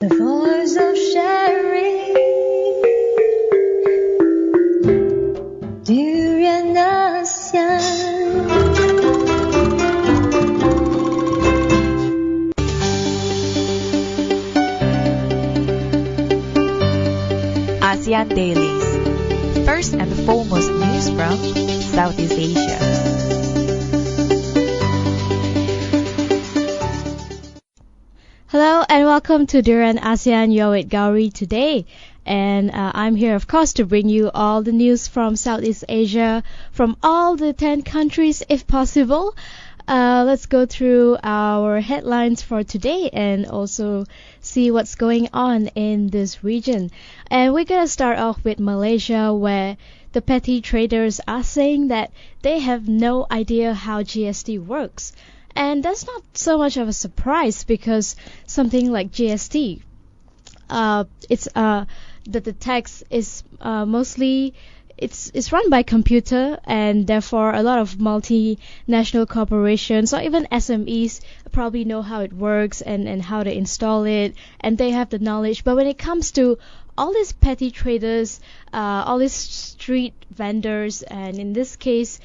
The voice of sharing, Durian ASEAN. ASEAN Dailies. First and foremost news from Southeast Asia. Hello and welcome to Durian ASEAN. You're with Gowri today. And I'm here, of course, to bring you all the news from Southeast Asia, from all the 10 countries, if possible. Let's go through our headlines for today and also see what's going on in this region. And we're going to start off with Malaysia, where the petty traders are saying that they have no idea how GST works. And that's not so much of a surprise because something like GST, the tax is mostly it's run by computer, and therefore a lot of multinational corporations or even SMEs probably know how it works and how to install it, and they have the knowledge. But when it comes to all these petty traders, all these street vendors, and in this case,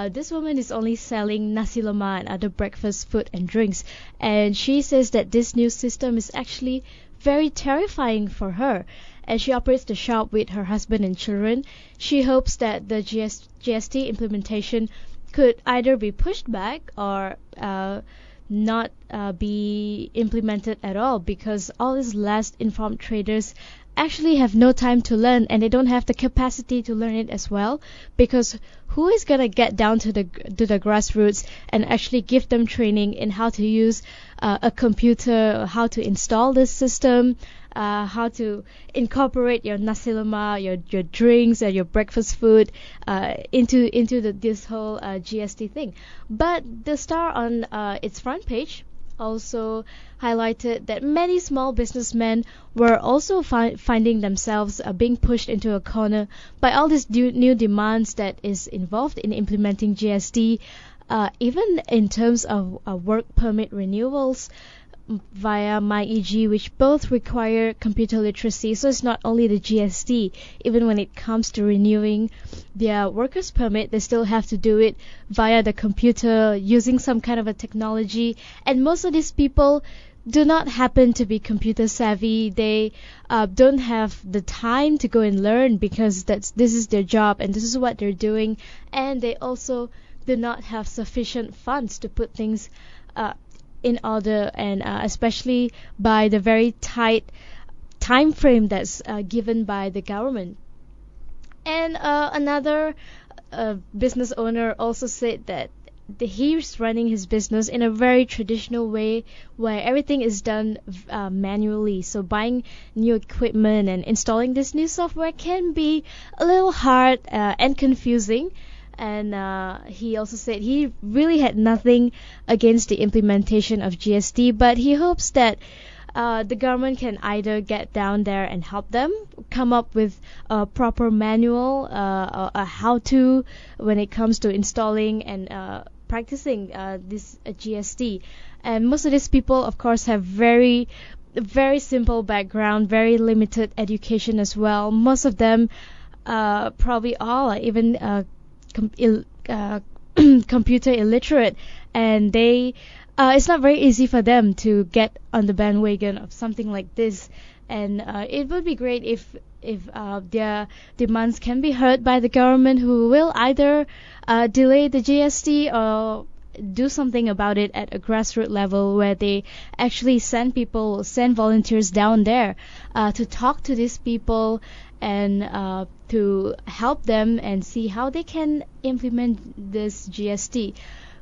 this woman is only selling nasi lemak and other breakfast food and drinks, and she says that this new system is actually very terrifying for her. And she operates the shop with her husband and children. She hopes that the GST implementation could either be pushed back or not be implemented at all, because all these less informed traders actually have no time to learn, and they don't have the capacity to learn it as well, because who is going to get down to the grassroots and actually give them training in how to use a computer, how to install this system, how to incorporate your nasi lemak, your drinks and your breakfast food into this whole GST thing. But the Star on its front page also highlighted that many small businessmen were also finding themselves being pushed into a corner by all these new demands that is involved in implementing GST, even in terms of work permit renewals via MyEG, which both require computer literacy. So it's not only the GST, even when it comes to renewing their workers permit, they still have to do it via the computer using some kind of a technology. And most of these people do not happen to be computer savvy. They don't have the time to go and learn, because this is their job and this is what they're doing. And they also do not have sufficient funds to put things in order, and especially by the very tight time frame that's given by the government. And another business owner also said that he's running his business in a very traditional way, where everything is done manually. So buying new equipment and installing this new software can be a little hard and confusing. And he also said he really had nothing against the implementation of GST, but he hopes that the government can either get down there and help them come up with a proper manual, a how-to when it comes to installing and practicing this GST. And most of these people, of course, have very simple background, very limited education as well. Most of them, probably all, are even computer illiterate, and they it's not very easy for them to get on the bandwagon of something like this. And it would be great if their demands can be heard by the government, who will either delay the GST or do something about it at a grassroots level, where they actually send volunteers down there to talk to these people and to help them and see how they can implement this GST.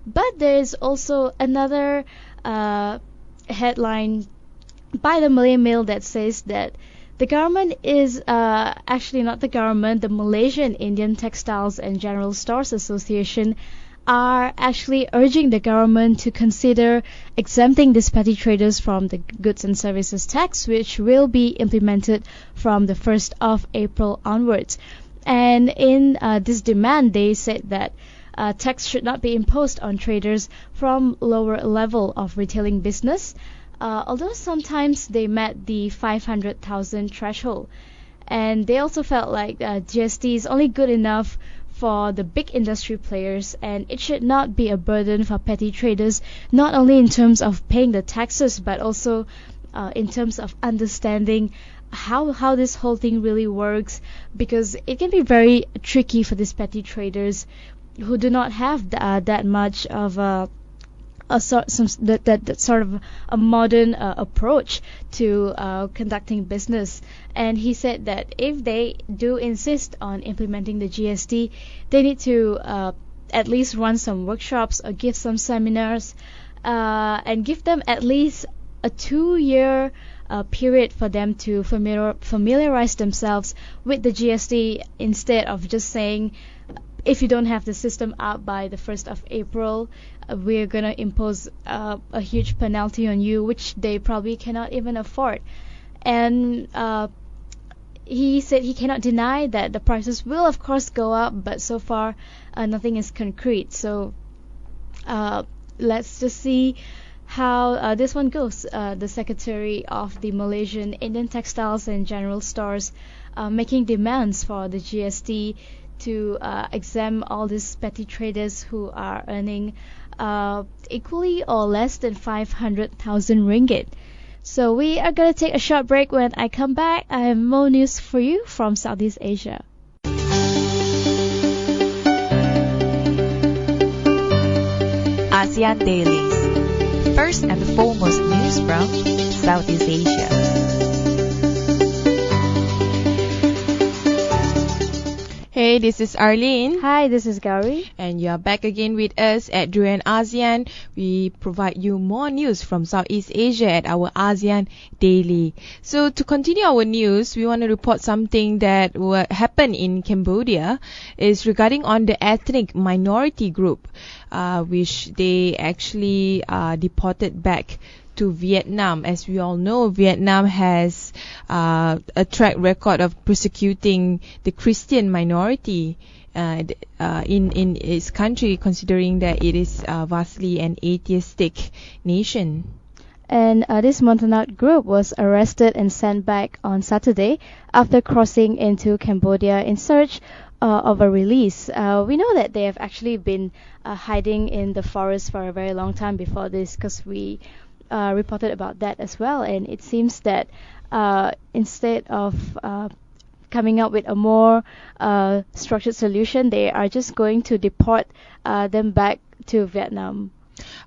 But there is also another headline by the Malay Mail that says that the government is actually not the government, the Malaysian Indian Textiles and General Stores Association are actually urging the government to consider exempting these petty traders from the goods and services tax, which will be implemented from the 1st of April onwards. And in this demand, they said that tax should not be imposed on traders from lower level of retailing business, although sometimes they met the 500,000 threshold. And they also felt like GST is only good enough for the big industry players, and it should not be a burden for petty traders, not only in terms of paying the taxes, but also in terms of understanding how this whole thing really works, because it can be very tricky for these petty traders who do not have that much of that sort of a modern approach to conducting business. And he said that if they do insist on implementing the GST, they need to at least run some workshops or give some seminars, and give them at least a 2-year period for them to familiarize themselves with the GST, instead of just saying, if you don't have the system out by the 1st of April, we're going to impose a huge penalty on you, which they probably cannot even afford. And he said he cannot deny that the prices will of course go up, but so far nothing is concrete. So let's just see how this one goes. The Secretary of the Malaysian Indian Textiles and General Stores making demands for the GST to exempt all these petty traders who are earning equally or less than 500,000 ringgit. So we are going to take a short break. When I come back, I have more news for you from Southeast Asia. ASEAN Dailies. First and foremost news from Southeast Asia. Hey, this is Arlene. Hi, this is Gowri. And you're back again with us at Durian ASEAN. We provide you more news from Southeast Asia at our ASEAN Daily. So to continue our news, we want to report something that happened in Cambodia. Is regarding on the ethnic minority group, which they actually deported back to Vietnam. As we all know, Vietnam has a track record of persecuting the Christian minority in its country, considering that it is vastly an atheistic nation. And this Montagnard group was arrested and sent back on Saturday after crossing into Cambodia in search of a release. We know that they have actually been hiding in the forest for a very long time before this, because we reported about that as well. And it seems that instead of coming up with a more structured solution, they are just going to deport them back to Vietnam.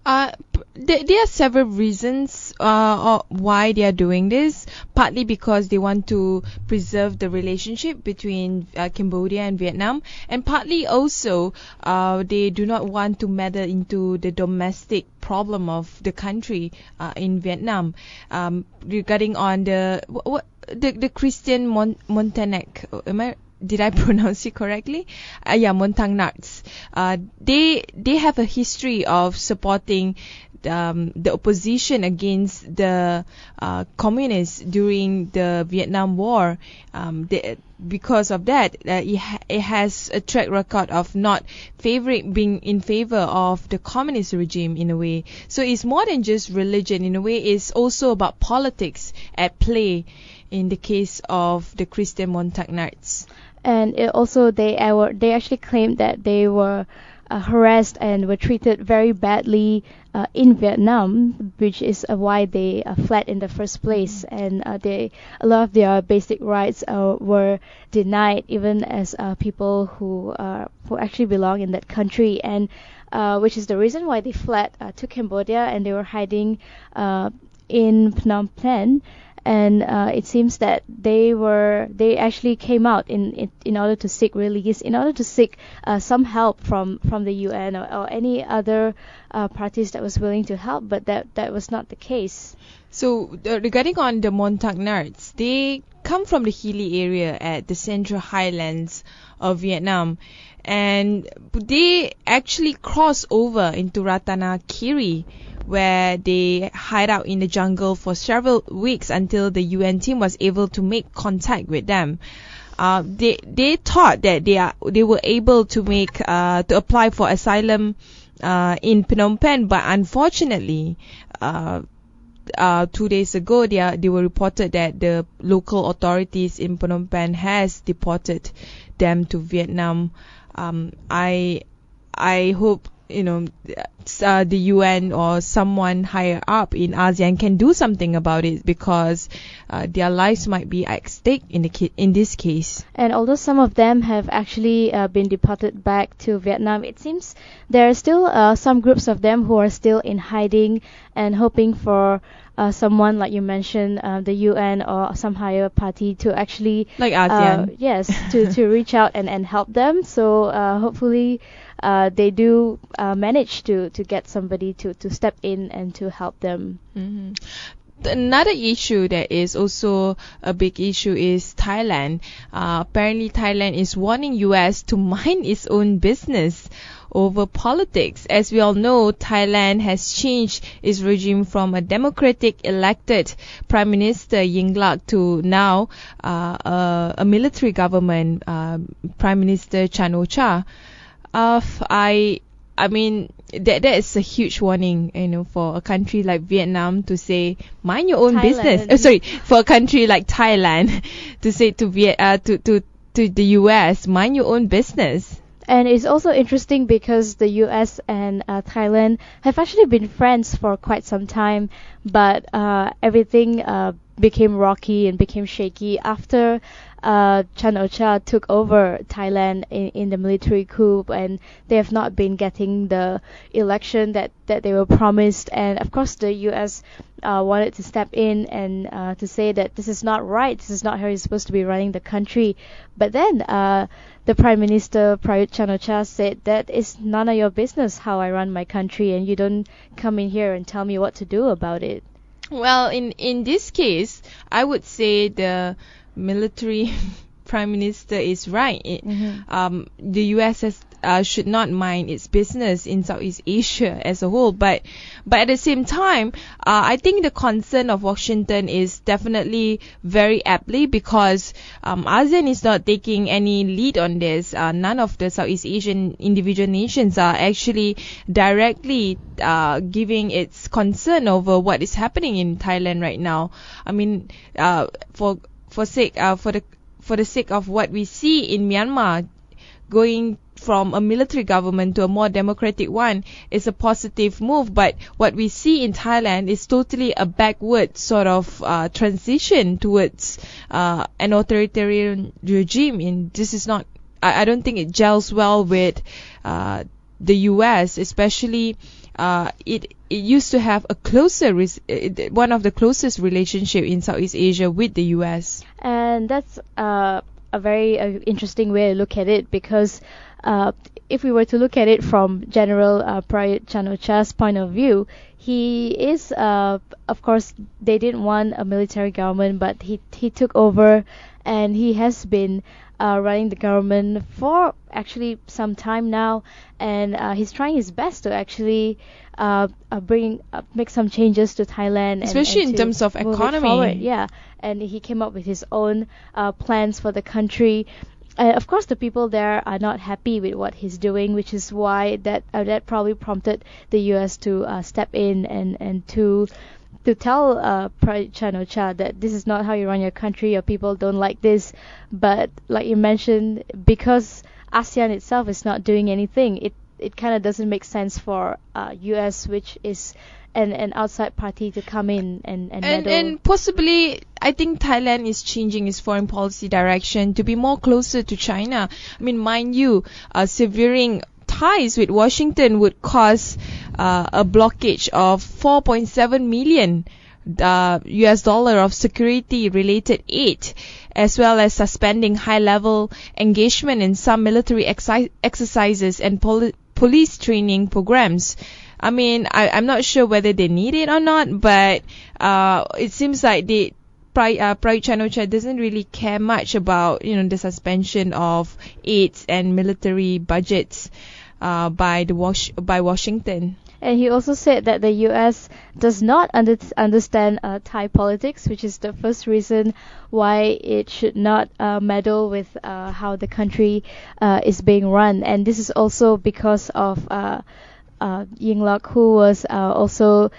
There are several reasons why they are doing this. Partly because they want to preserve the relationship between Cambodia and Vietnam, and partly also they do not want to meddle into the domestic problem of the country in Vietnam. Regarding on the Christian Montagnard, did I pronounce it correctly? Montagnards. They have a history of supporting the opposition against the communists during the Vietnam War. Because of that, it has a track record of not being in favor of the communist regime in a way. So it's more than just religion. In a way, it's also about politics at play in the case of the Christian Montagnards. And they actually claimed that they were harassed and were treated very badly in Vietnam, which is why they fled in the first place. And a lot of their basic rights were denied, even as people who actually belong in that country, and which is the reason why they fled to Cambodia, and they were hiding in Phnom Penh. And it seems that they actually came out in order to seek release, in order to seek some help from the UN or any other parties that was willing to help, but that was not the case. So regarding on the Montagnards, they come from the hilly area at the central highlands of Vietnam, and they actually cross over into Ratanakiri, where they hide out in the jungle for several weeks until the UN team was able to make contact with them. They thought that they were able to apply for asylum in Phnom Penh, but unfortunately 2 days ago, they were reported that the local authorities in Phnom Penh has deported them to Vietnam. I hope the UN or someone higher up in ASEAN can do something about it, because their lives might be at stake in this case. And although some of them have actually been deported back to Vietnam, it seems there are still some groups of them who are still in hiding and hoping for someone, like you mentioned, the UN or some higher party to actually, like ASEAN. yes, to reach out and help them. So hopefully they do manage to get somebody to step in and to help them. Mm-hmm. Another issue that is also a big issue is Thailand. Apparently Thailand is warning US to mind its own business over politics. As we all know, Thailand has changed its regime from a democratic elected Prime Minister Yingluck to now a military government, Prime Minister Chan O-cha. I mean, that is a huge warning, for a country like Vietnam to say, mind your own business. For a country like Thailand to say to the US, mind your own business. And it's also interesting because the US and Thailand have actually been friends for quite some time, but everything became rocky and became shaky after Chan O-cha took over Thailand in the military coup, and they have not been getting the election that they were promised. And of course the US wanted to step in and to say that this is not right, this is not how you're supposed to be running the country. But then the Prime Minister Prayut Chan O-cha said that it's none of your business how I run my country, and you don't come in here and tell me what to do about it. Well, in this case, I would say the military prime minister is right. The US should not mind its business in Southeast Asia as a whole, but at the same time, I think the concern of Washington is definitely very aptly, because ASEAN is not taking any lead on this. None of the Southeast Asian individual nations are actually directly giving its concern over what is happening in Thailand right now. I mean, for the sake of what we see in Myanmar, going from a military government to a more democratic one is a positive move, but what we see in Thailand is totally a backward sort of transition towards an authoritarian regime. This is not, I don't think it gels well with the US, especially it used to have a closer one of the closest relationship in Southeast Asia with the US. And that's a very interesting way to look at it, because if we were to look at it from General Prayut Chan O-cha's point of view, he is, of course, they didn't want a military government, but he took over, and he has been running the government for actually some time now, and he's trying his best to actually make some changes to Thailand, especially in terms of economy. Yeah, and he came up with his own plans for the country. Of course, the people there are not happy with what he's doing, which is why that probably prompted the US to step in and to tell Prayut Chan O-cha that this is not how you run your country, your people don't like this. But like you mentioned, because ASEAN itself is not doing anything, it kind of doesn't make sense for US, which is an outside party, to come in and meddle. And possibly, I think Thailand is changing its foreign policy direction to be more closer to China. I mean, mind you, severing ties with Washington would cause a blockage of 4.7 million US dollar of security related aid, as well as suspending high level engagement in some military exercises and police training programs. I mean, I'm not sure whether they need it or not, but it seems like Prayut Chan O-cha doesn't really care much about the suspension of aids and military budgets by Washington. And he also said that the US does not understand Thai politics, which is the first reason why it should not meddle with how the country is being run. And this is also because of Yingluck, who was also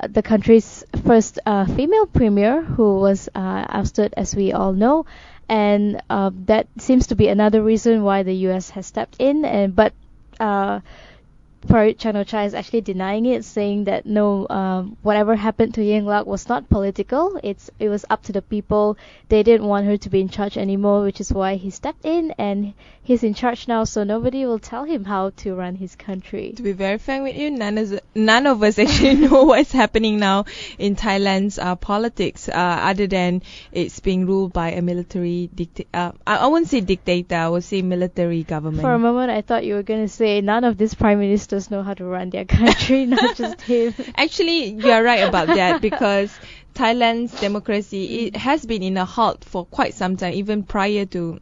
the country's first female premier, who was ousted, as we all know, and that seems to be another reason why the U.S. has stepped in. But Prayut Chan-o-cha is actually denying it, saying that no, whatever happened to Yingluck was not political. It was up to the people. They didn't want her to be in charge anymore, which is why he stepped in, and he's in charge now. So nobody will tell him how to run his country. To be very frank with you, none of us actually know what's happening now in Thailand's politics, other than it's being ruled by a military I wouldn't say dictator. I would say military government. For a moment, I thought you were going to say none of these prime ministers know how to run their country, not just him. Actually, you are right about that, because Thailand's democracy, it has been in a halt for quite some time, even prior to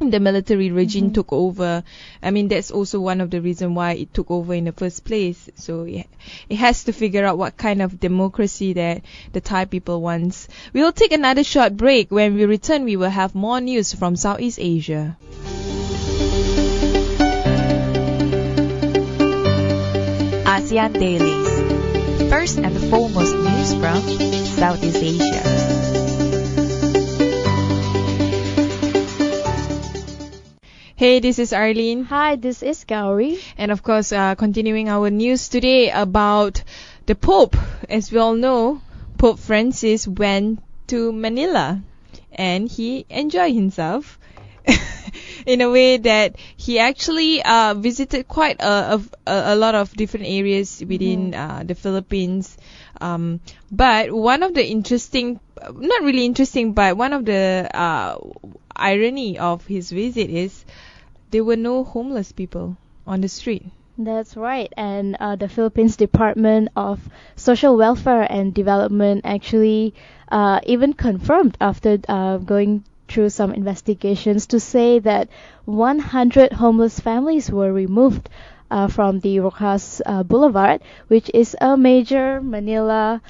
the military regime took over. I mean, that's also one of the reasons why it took over in the first place. So it has to figure out what kind of democracy that the Thai people wants. We will take another short break. When we return, we will have more news from Southeast Asia. ASEAN Daily. First and foremost news from Southeast Asia. Hey, this is Arlene. Hi, this is Gowri. And of course, continuing our news today about the Pope. As we all know, Pope Francis went to Manila and he enjoyed himself in a way that he actually visited quite a lot of different areas within the Philippines. But one of the interesting, not really interesting, but one of the irony of his visit is there were no homeless people on the street. That's right. And the Philippines Department of Social Welfare and Development actually even confirmed after going through some investigations to say that 100 homeless families were removed from the Rojas Boulevard, which is a major Manila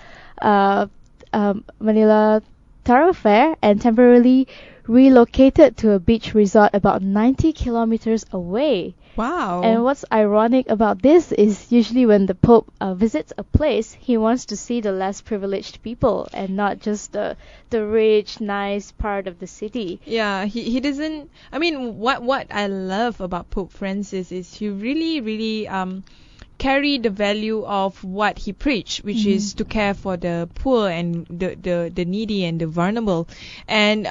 thoroughfare, and temporarily relocated to a beach resort about 90 kilometers away. Wow. And what's ironic about this is usually when the Pope visits a place, he wants to see the less privileged people and not just the rich, nice part of the city. Yeah, he doesn't. I mean, what I love about Pope Francis is he really carry the value of what he preached, which is to care for the poor and the needy and the vulnerable. And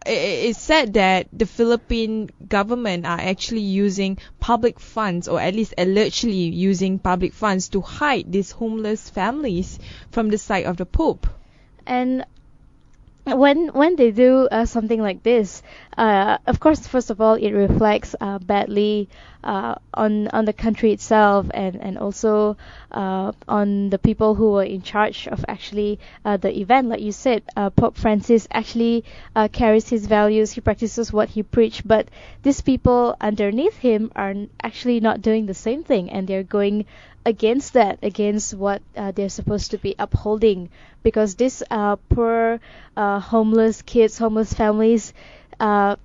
it's said that the Philippine government are actually using public funds, or at least allegedly using public funds, to hide these homeless families from the sight of the Pope. And when they do something like this, of course, first of all, it reflects badly on the country itself, and also on the people who were in charge of actually the event. Like you said, Pope Francis actually carries his values, he practices what he preached, but these people underneath him are actually not doing the same thing, and they're going against what they're supposed to be upholding, because these poor homeless kids, homeless families, I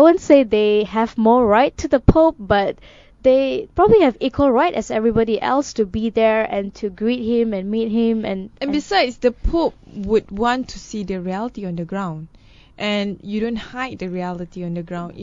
wouldn't say they have more right to the Pope, but they probably have equal right as everybody else to be there and to greet him and meet him. And besides, the Pope would want to see the reality on the ground. And you don't hide the reality on the ground.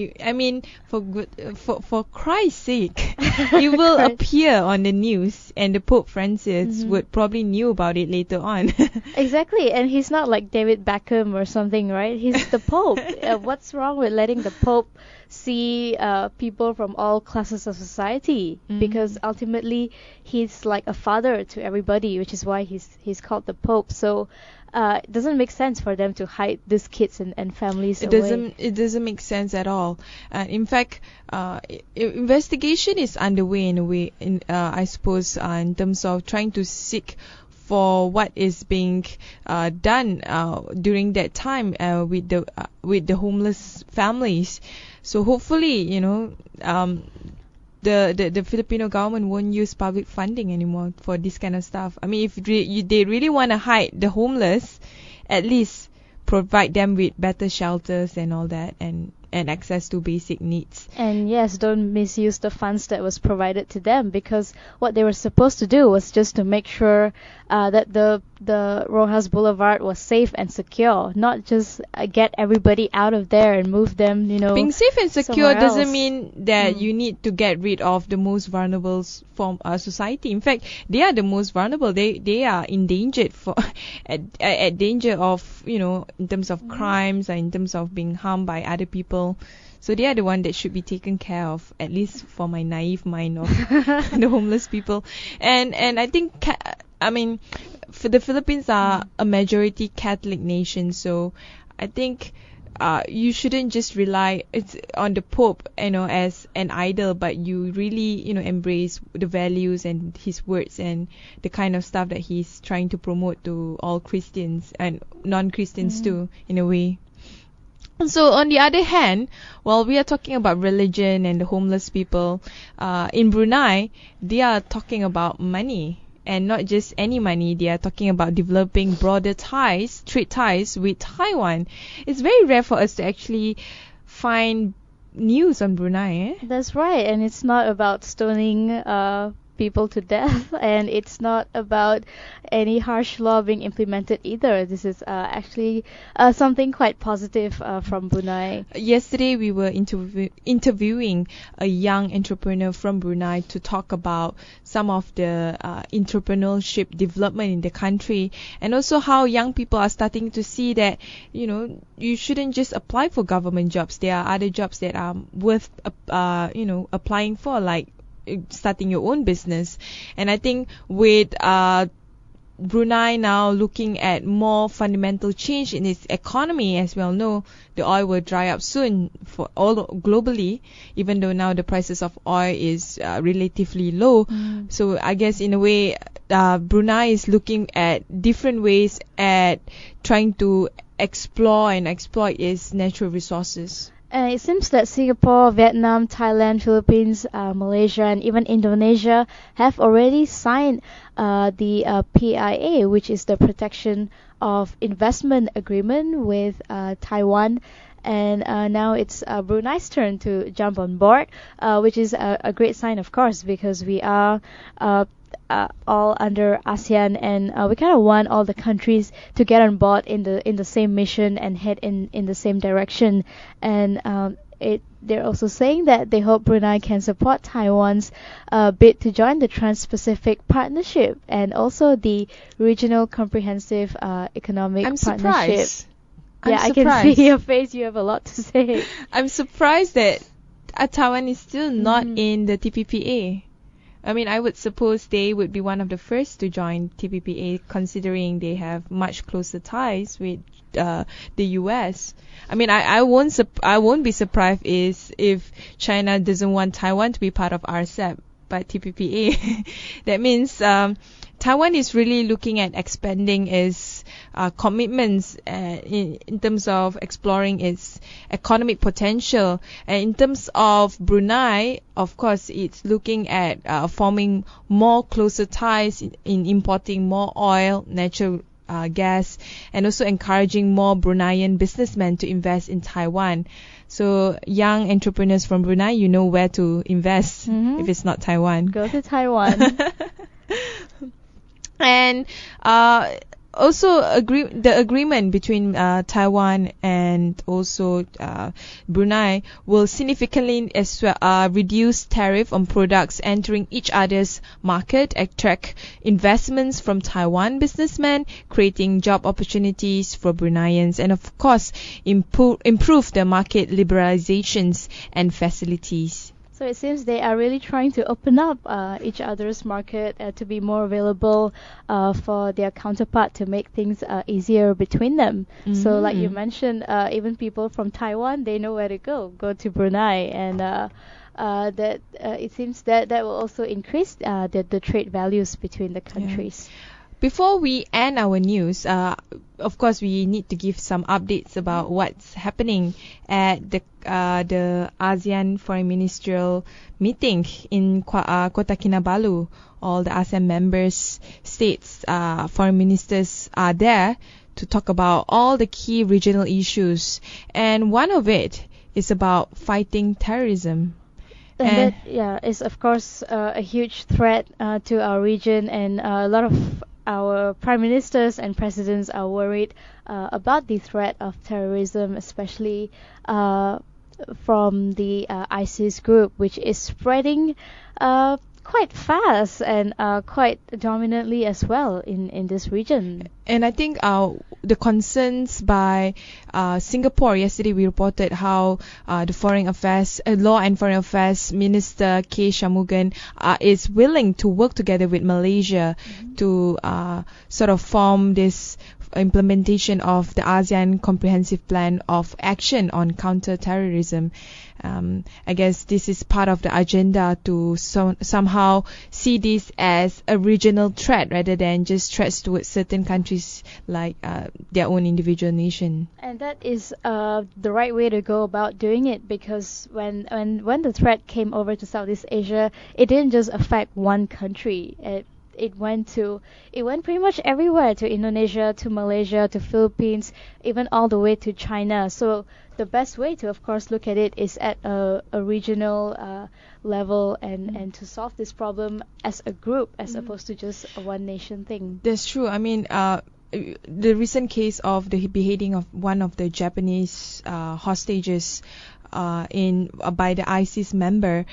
For Christ's sake, you will appear on the news, and the Pope Francis would probably knew about it later on. Exactly, and he's not like David Beckham or something, right? He's the Pope. What's wrong with letting the Pope see people from all classes of society? Because ultimately, he's like a father to everybody, which is why he's called the Pope. So it doesn't make sense for them to hide these kids and families away. It doesn't make sense at all. In fact, investigation is underway in a way, I suppose, in terms of trying to seek for what is being done during that time with the homeless families. So hopefully, the Filipino government won't use public funding anymore for this kind of stuff. I mean, if they really want to hide the homeless, at least provide them with better shelters and all that, and and access to basic needs. And yes, don't misuse the funds that was provided to them, because what they were supposed to do was just to make sure that the Rojas Boulevard was safe and secure, not just get everybody out of there and move them, Being safe and secure somewhere doesn't else. mean that you need to get rid of the most vulnerable from society. In fact, they are the most vulnerable. They are endangered at danger of, in terms of crimes or in terms of being harmed by other people. So they are the one that should be taken care of, at least for my naive mind of the homeless people. And I think, for the Philippines are a majority Catholic nation, so I think you shouldn't just rely on the Pope, as an idol, but you really, embrace the values and his words and the kind of stuff that he's trying to promote to all Christians and non-Christians too, in a way. So on the other hand, while we are talking about religion and the homeless people, in Brunei, they are talking about money. And not just any money, they are talking about developing broader trade ties with Taiwan. It's very rare for us to actually find news on Brunei. That's right, and it's not about stoning people to death, and it's not about any harsh law being implemented either. This is actually something quite positive from Brunei. Yesterday we were interviewing a young entrepreneur from Brunei to talk about some of the entrepreneurship development in the country, and also how young people are starting to see that you shouldn't just apply for government jobs. There are other jobs that are worth applying for, like starting your own business. And I think with Brunei now looking at more fundamental change in its economy, as we all know, the oil will dry up soon for all globally, even though now the prices of oil is relatively low. So I guess in a way, Brunei is looking at different ways at trying to explore and exploit its natural resources. It seems that Singapore, Vietnam, Thailand, Philippines, Malaysia, and even Indonesia have already signed the PIA, which is the Protection of Investment Agreement with Taiwan. And now it's Brunei's turn to jump on board, which is a great sign, of course, because we are all under ASEAN, and we kind of want all the countries to get on board in the same mission and head in the same direction. And they're also saying that they hope Brunei can support Taiwan's bid to join the Trans-Pacific Partnership and also the Regional Comprehensive Economic Partnership. Surprised. I can see your face. You have a lot to say. I'm surprised that Taiwan is still not in the TPPA. I mean, I would suppose they would be one of the first to join TPPA, considering they have much closer ties with the US. I mean, I won't be surprised if China doesn't want Taiwan to be part of RCEP, but TPPA. That means Taiwan is really looking at expanding its commitments in terms of exploring its economic potential. And in terms of Brunei, of course, it's looking at forming more closer ties in importing more oil, natural gas, and also encouraging more Bruneian businessmen to invest in Taiwan. So young entrepreneurs from Brunei, you know where to invest if it's not Taiwan. Go to Taiwan. And also the agreement between Taiwan and also Brunei will significantly reduce tariff on products entering each other's market, attract investments from Taiwan businessmen, creating job opportunities for Bruneians, and of course improve the market liberalizations and facilities. So it seems they are really trying to open up each other's market to be more available for their counterpart, to make things easier between them. So like you mentioned, even people from Taiwan, they know where to go to Brunei, and that it seems that will also increase the trade values between the countries. Before we end our news, of course, we need to give some updates about what's happening at the ASEAN Foreign Ministerial meeting in Kota Kinabalu. All the ASEAN members states foreign ministers are there to talk about all the key regional issues, and one of it is about fighting terrorism. And that is of course a huge threat to our region, and a lot of our prime ministers and presidents are worried about the threat of terrorism, especially from the ISIS group, which is spreading quite fast and quite dominantly as well in this region. And I think the concerns by Singapore, yesterday we reported how the Foreign Affairs, Law and Foreign Affairs Minister K. Shanmugam is willing to work together with Malaysia to sort of form this implementation of the ASEAN Comprehensive Plan of Action on Counter-Terrorism. I guess this is part of the agenda to somehow see this as a regional threat rather than just threats towards certain countries like their own individual nation. And that is the right way to go about doing it, because when the threat came over to Southeast Asia, it didn't just affect one country. It went pretty much everywhere, to Indonesia, to Malaysia, to Philippines, even all the way to China. So the best way to, of course, look at it is at a regional level and to solve this problem as a group as opposed to just a one nation thing. That's true. I mean, the recent case of the beheading of one of the Japanese hostages by the ISIS member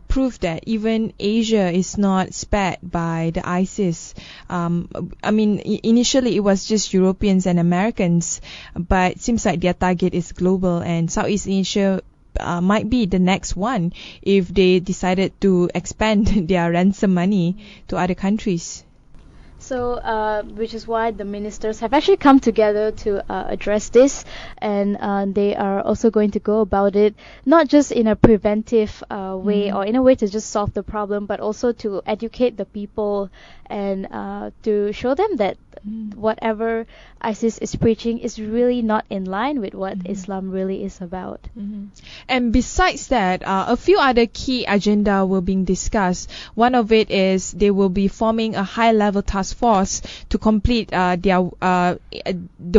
proved that even Asia is not spared by the ISIS. I mean, initially it was just Europeans and Americans, but it seems like their target is global, and Southeast Asia might be the next one if they decided to expand their ransom money to other countries. So, which is why the ministers have actually come together to address this, and they are also going to go about it not just in a preventive way or in a way to just solve the problem, but also to educate the people and to show them that whatever ISIS is preaching is really not in line with what Islam really is about. And besides that, a few other key agenda were being discussed. One of it is they will be forming a high-level task force to complete the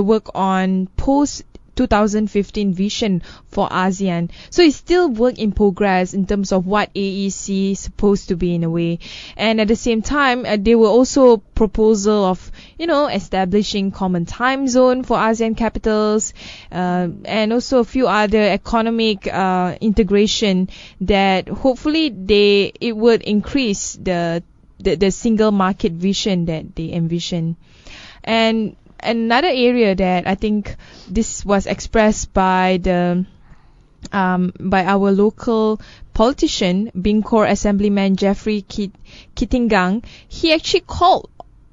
work on post 2015 vision for ASEAN. So it's still work in progress in terms of what AEC is supposed to be in a way. And at the same time, there were also proposal of, establishing common time zone for ASEAN capitals, and also a few other economic integration that hopefully it would increase the single market vision that they envision. And another area that I think this was expressed by our local politician, Bingkor Assemblyman Jeffrey Kittingang, he actually called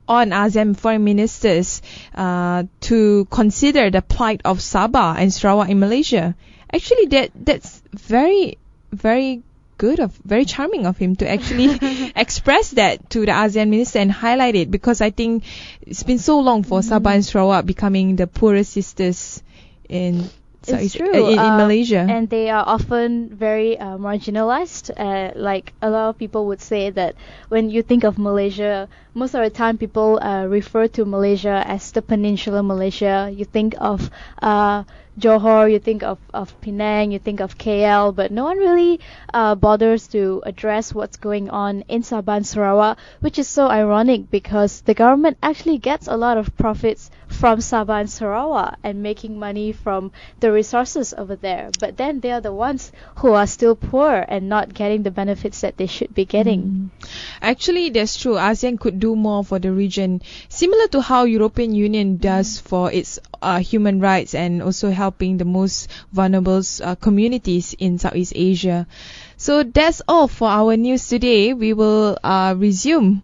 on ASEAN foreign ministers to consider the plight of Sabah and Sarawak in Malaysia. Actually, that's very, very very charming of him to actually express that to the ASEAN minister and highlight it, because I think it's been so long for Sabah and Sarawak becoming the poorest sisters in Malaysia. And they are often very marginalized. Like a lot of people would say that when you think of Malaysia, most of the time people refer to Malaysia as the Peninsular Malaysia. You think of Johor, you think of Penang, you think of KL, but no one really bothers to address what's going on in Sabah and Sarawak, which is so ironic because the government actually gets a lot of profits from Sabah and Sarawak and making money from the resources over there. But then they are the ones who are still poor and not getting the benefits that they should be getting. Actually, that's true. ASEAN could do more for the region, similar to how European Union does for its human rights and also helping the most vulnerable communities in Southeast Asia. So that's all for our news today. We will resume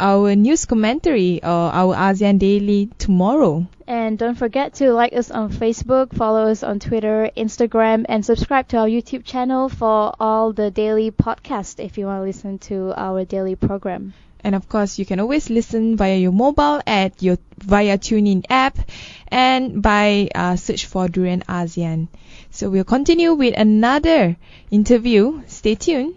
our news commentary or our ASEAN Daily tomorrow. And don't forget to like us on Facebook, follow us on Twitter, Instagram, and subscribe to our YouTube channel for all the daily podcasts if you want to listen to our daily program. And of course, you can always listen via your mobile via TuneIn app and by search for Durian ASEAN. So we'll continue with another interview. Stay tuned.